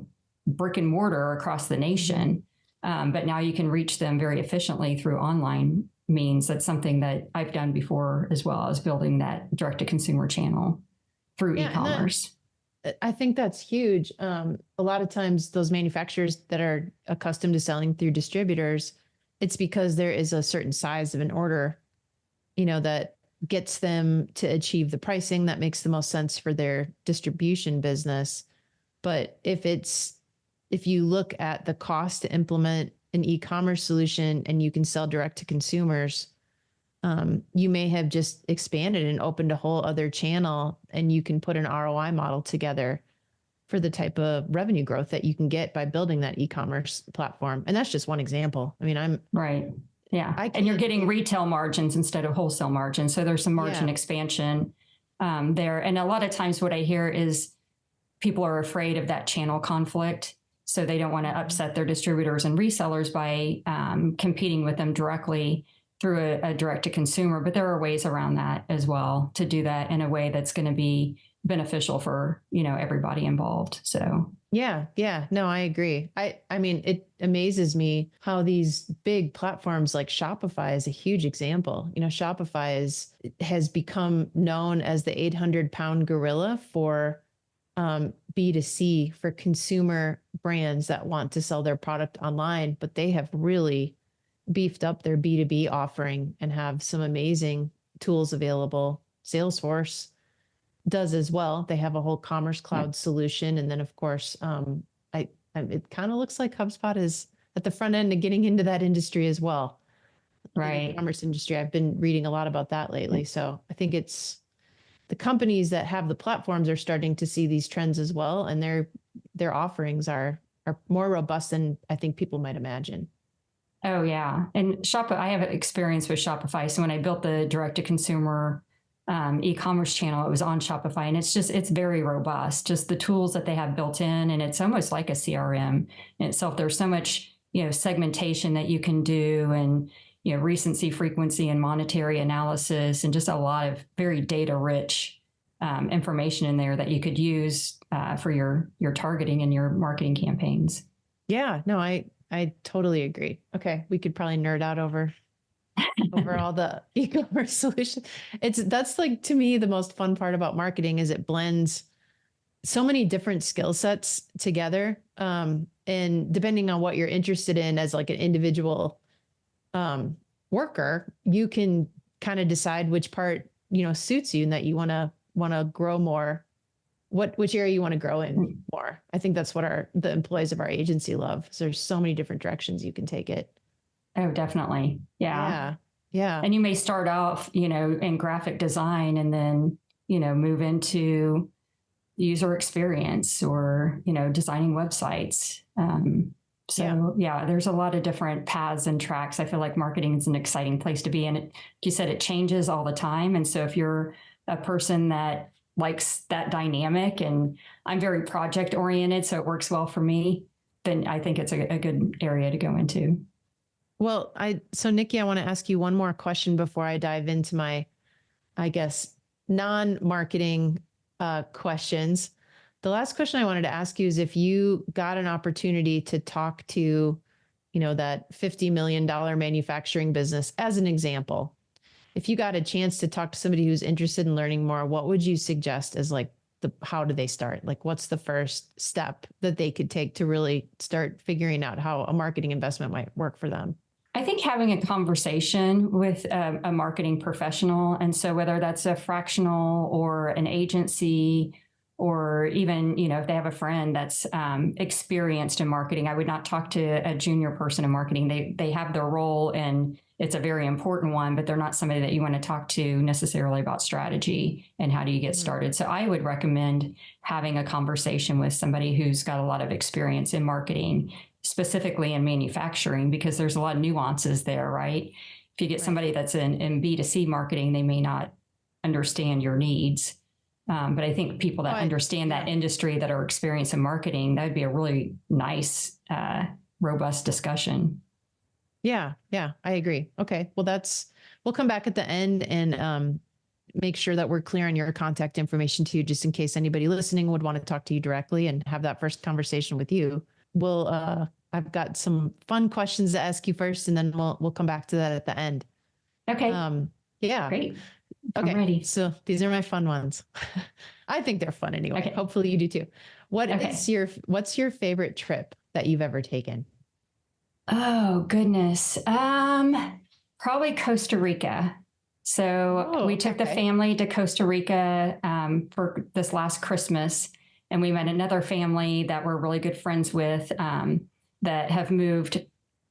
brick and mortar across the nation. But now you can reach them very efficiently through online means. That's something that I've done before as well, as building that direct to consumer channel through e-commerce. I think that's huge. A lot of times those manufacturers that are accustomed to selling through distributors, it's because there is a certain size of an order, that gets them to achieve the pricing that makes the most sense for their distribution business. But if you look at the cost to implement an e-commerce solution and you can sell direct to consumers, you may have just expanded and opened a whole other channel, and you can put an ROI model together for the type of revenue growth that you can get by building that e-commerce platform. And that's just one example. I mean, I'm right. Yeah. And you're getting retail margins instead of wholesale margins. So there's some margin expansion there. And a lot of times what I hear is people are afraid of that channel conflict. So they don't want to upset their distributors and resellers by competing with them directly through a direct to consumer. But there are ways around that as well to do that in a way that's going to be beneficial for, everybody involved. So yeah, no, I agree. I mean, it amazes me how these big platforms like Shopify is a huge example. Shopify has become known as the 800-pound gorilla for B2C, for consumer brands that want to sell their product online, but they have really beefed up their B2B offering and have some amazing tools available. Salesforce does as well. They have a whole commerce cloud solution. And then of course, it kind of looks like HubSpot is at the front end of getting into that industry as well. Right. The commerce industry. I've been reading a lot about that lately. So I think it's the companies that have the platforms are starting to see these trends as well. And their offerings are more robust than I think people might imagine. Oh yeah. And I have experience with Shopify. So when I built the direct to consumer e-commerce channel, it was on Shopify, and it's very robust, just the tools that they have built in. And it's almost like a CRM in itself. There's so much, segmentation that you can do, and, recency, frequency, and monetary analysis, and just a lot of very data rich information in there that you could use for your targeting and your marketing campaigns. Yeah, no, I totally agree. Okay. We could probably nerd out over all the e-commerce solution. That's like, to me, the most fun part about marketing is it blends so many different skill sets together. And depending on what you're interested in as like an individual worker, you can kind of decide which part, suits you and that you want to grow more, which area you want to grow in more. I think that's what the employees of our agency love. So there's so many different directions you can take it. Oh, definitely. Yeah. And you may start off, in graphic design and then, move into user experience or, designing websites. There's a lot of different paths and tracks. I feel like marketing is an exciting place to be. And like you said, it changes all the time. And so if you're a person that likes that dynamic, and I'm very project oriented, so it works well for me, then I think it's a good area to go into. Well, so Nikkie, I want to ask you one more question before I dive into my, I guess, non-marketing questions. The last question I wanted to ask you is if you got an opportunity to talk to, that $50 million manufacturing business as an example, if you got a chance to talk to somebody who's interested in learning more, what would you suggest as like how do they start? Like, what's the first step that they could take to really start figuring out how a marketing investment might work for them? I think having a conversation with a marketing professional. And so whether that's a fractional or an agency, or even, if they have a friend that's experienced in marketing, I would not talk to a junior person in marketing. They have their role and it's a very important one, but they're not somebody that you want to talk to necessarily about strategy and how do you get started. So I would recommend having a conversation with somebody who's got a lot of experience in marketing, specifically in manufacturing, because there's a lot of nuances there, right? If you get somebody that's in B2C marketing, they may not understand your needs. But I think people that understand that industry, that are experienced in marketing, that would be a really nice, robust discussion. Yeah, I agree. Okay, well, we'll come back at the end and make sure that we're clear on your contact information too, just in case anybody listening would want to talk to you directly and have that first conversation with you. I've got some fun questions to ask you first, and then we'll come back to that at the end. Okay. Yeah. Great. Okay. I'm ready. So these are my fun ones. I think they're fun anyway. Okay. Hopefully you do too. What's your favorite trip that you've ever taken? Oh, goodness. Probably Costa Rica. So we took the family to Costa Rica for this last Christmas, and we met another family that we're really good friends with that have moved.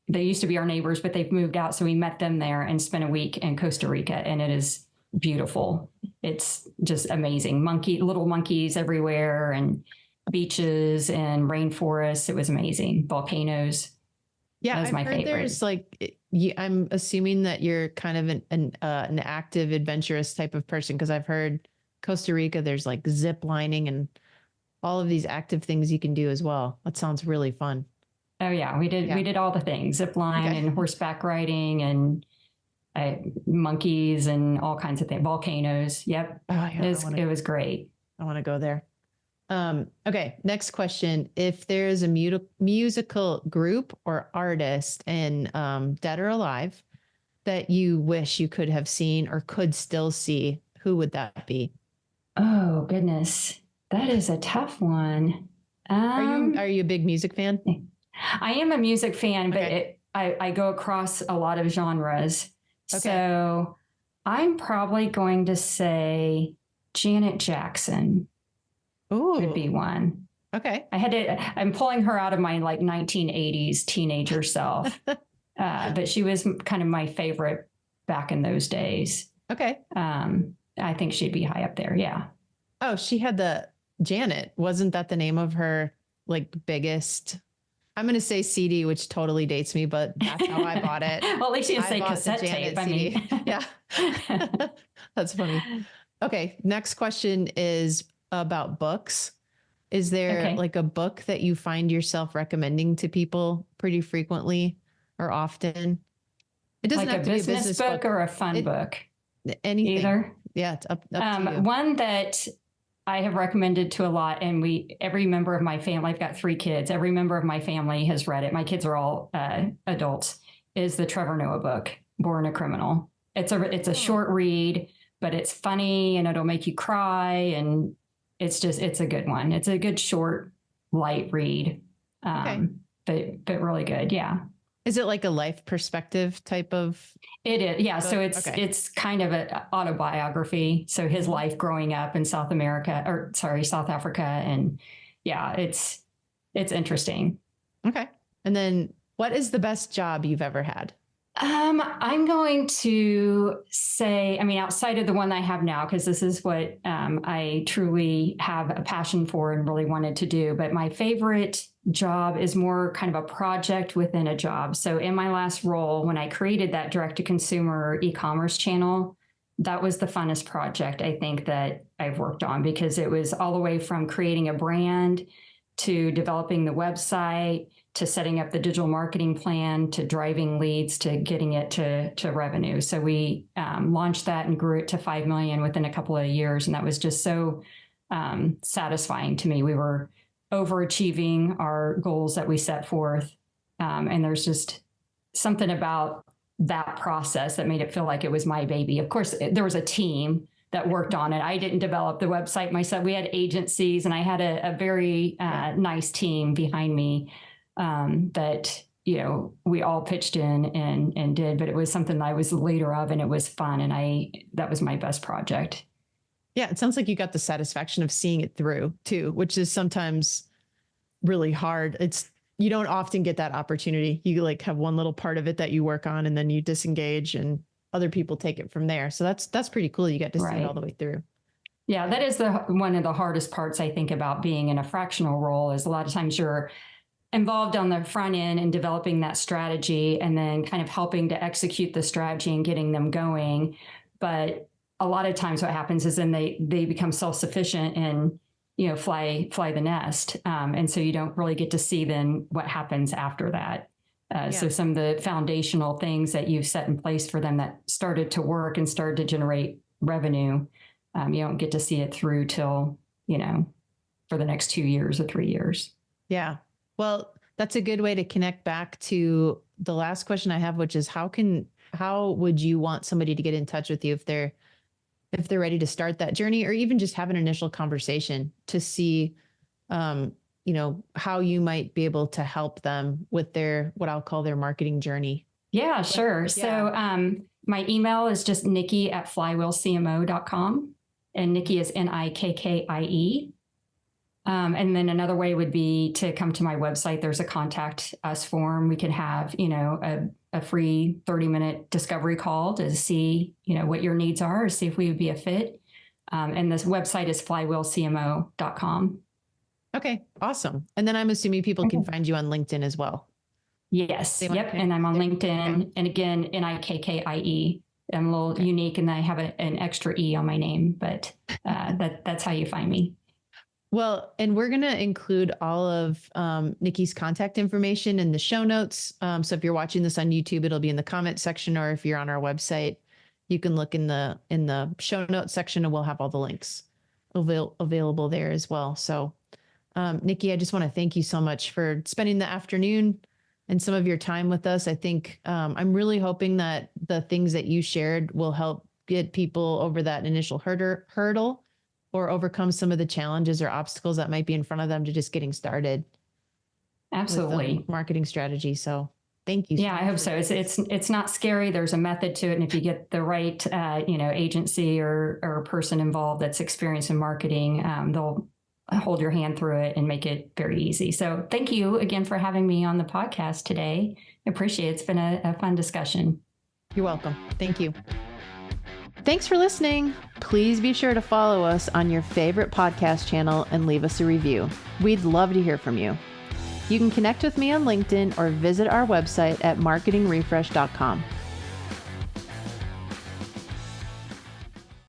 They used to be our neighbors, but they've moved out. So we met them there and spent a week in Costa Rica, and it is beautiful. It's just amazing. Little monkeys everywhere, and beaches and rainforests. It was amazing. Volcanoes. Yeah, that was my favorite. There's I'm assuming that you're kind of an active, adventurous type of person, because I've heard Costa Rica, there's like zip lining and all of these active things you can do as well. That sounds really fun. Oh yeah, we did all the things, zip line and horseback riding and monkeys and all kinds of things, volcanoes. Yep. Oh, yeah, it was great. I want to go there. Okay. Next question. If there's a musical group or artist in dead or alive that you wish you could have seen or could still see, who would that be? Oh goodness. That is a tough one. Are you a big music fan? I am a music fan, but I go across a lot of genres. Okay. So I'm probably going to say Janet Jackson. Ooh. Would be one. Okay. I'm pulling her out of my 1980s teenager self. But she was kind of my favorite back in those days. Okay. I think she'd be high up there. Yeah. Oh, she had the Janet. Wasn't that the name of her biggest? I'm going to say CD, which totally dates me, but that's how I bought it. Well, at least you didn't say cassette tape. CD. Yeah. That's funny. Okay. Next question is about books. Is there a book that you find yourself recommending to people pretty frequently or often? It doesn't have to be a business book or a fun book. Anything. Either. Yeah, it's up to you. One that I have recommended to a lot, and every member of my family, I've got 3 kids, every member of my family has read it. My kids are all adults, is the Trevor Noah book, Born a Criminal. It's a short read, but it's funny and it'll make you cry. And it's a good one. It's a good, short, light read. But really good. Yeah. Is it like a life perspective type of? It is. Yeah. Book? So it's kind of an autobiography. So his life growing up in South Africa. And yeah, it's interesting. Okay. And then what is the best job you've ever had? I'm going to say, outside of the one I have now, because this is what I truly have a passion for and really wanted to do. But my favorite job is more kind of a project within a job. So in my last role, when I created that direct-to-consumer e-commerce channel, that was the funnest project I think that I've worked on, because it was all the way from creating a brand to developing the website, to setting up the digital marketing plan, to driving leads, to getting it to revenue. So we launched that and grew it to 5 million within a couple of years. And that was just so satisfying to me. We were overachieving our goals that we set forth. And there's just something about that process that made it feel like it was my baby. Of course, there was a team that worked on it. I didn't develop the website myself. We had agencies, and I had a very nice team behind me that, you know, we all pitched in and did, but it was something that I was the leader of, and it was fun. And that was my best project. Yeah. It sounds like you got the satisfaction of seeing it through too, which is sometimes really hard. You don't often get that opportunity. You like have one little part of it that you work on, and then you disengage and other people take it from there. So that's pretty cool. You get to see it all the way through. Yeah, that is one of the hardest parts, I think, about being in a fractional role, is a lot of times you're involved on the front end in developing that strategy and then kind of helping to execute the strategy and getting them going. But a lot of times what happens is then they become self-sufficient and, you know, fly the nest. And so you don't really get to see then what happens after that. So some of the foundational things that you've set in place for them that started to work and started to generate revenue, you don't get to see it through till, you know, for the next 2 years or 3 years. Yeah. Well, that's a good way to connect back to the last question I have, which is how would you want somebody to get in touch with you if they're ready to start that journey, or even just have an initial conversation to see, you know, how you might be able to help them with what I'll call their marketing journey? Yeah, sure. Yeah. So my email is just nikkie@flywheelcmo.com, and Nikkie is Nikkie. And then another way would be to come to my website. There's a contact us form. We can have, you know, a free 30-minute discovery call to see, you know, what your needs are, or see if we would be a fit. And this website is flywheelcmo.com. Okay, awesome. And then I'm assuming people can find you on LinkedIn as well. Yes. Yep. And I'm on LinkedIn. Okay. And again, Nikkie. I'm a little unique, and I have an extra E on my name, but that's how you find me. Well, and we're going to include all of Nikkie's contact information in the show notes. So if you're watching this on YouTube, it'll be in the comment section, or if you're on our website, you can look in the show notes section, and we'll have all the links available there as well. So Nikkie, I just want to thank you so much for spending the afternoon and some of your time with us. I think I'm really hoping that the things that you shared will help get people over that initial hurdle, or overcome some of the challenges or obstacles that might be in front of them to just getting started. Absolutely. With marketing strategy. So thank you. Yeah, I hope so. It's not scary. There's a method to it. And if you get the right, you know, agency or person involved that's experienced in marketing, they'll hold your hand through it and make it very easy. So thank you again for having me on the podcast today. I appreciate it. It's been a fun discussion. You're welcome. Thank you. Thanks for listening. Please be sure to follow us on your favorite podcast channel and leave us a review. We'd love to hear from you. You can connect with me on LinkedIn or visit our website at marketingrefresh.com.